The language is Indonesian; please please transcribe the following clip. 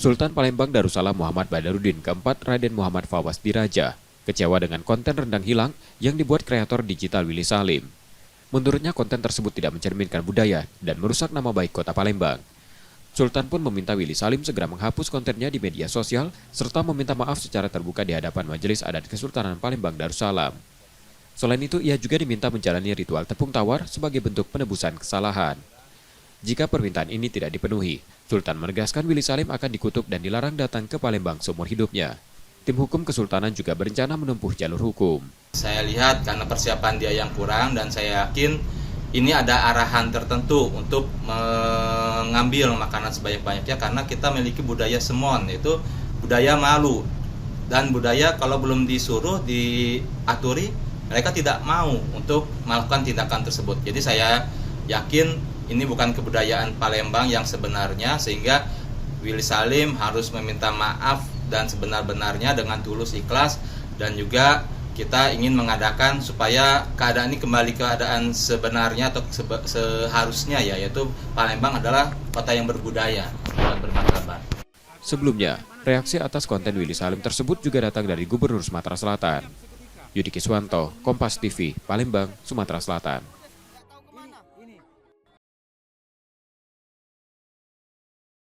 Sultan Palembang Darussalam Muhammad Badarudin keempat Raden Muhammad Fawaz Diraja kecewa dengan konten rendang hilang yang dibuat kreator digital Willy Salim. Menurutnya konten tersebut tidak mencerminkan budaya dan merusak nama baik kota Palembang. Sultan pun meminta Willy Salim segera menghapus kontennya di media sosial serta meminta maaf secara terbuka di hadapan Majelis Adat Kesultanan Palembang Darussalam. Selain itu, ia juga diminta menjalani ritual tepung tawar sebagai bentuk penebusan kesalahan. Jika permintaan ini tidak dipenuhi, Sultan menegaskan Willy Salim akan dikutuk dan dilarang datang ke Palembang seumur hidupnya. Tim hukum Kesultanan juga berencana menempuh jalur hukum. Saya lihat karena persiapan dia yang kurang dan saya yakin ini ada arahan tertentu untuk mengambil makanan sebanyak-banyaknya karena kita memiliki budaya Semon, yaitu budaya malu. Dan budaya kalau belum disuruh, diaturi, mereka tidak mau untuk melakukan tindakan tersebut. Jadi saya yakin ini bukan kebudayaan Palembang yang sebenarnya, sehingga Willy Salim harus meminta maaf dan sebenar-benarnya dengan tulus ikhlas, dan juga kita ingin mengadakan supaya keadaan ini kembali keadaan sebenarnya atau seharusnya, yaitu Palembang adalah kota yang berbudaya dan bermartabat. Sebelumnya, reaksi atas konten Willy Salim tersebut juga datang dari Gubernur Sumatera Selatan. Yudi Kiswanto, Kompas TV, Palembang, Sumatera Selatan.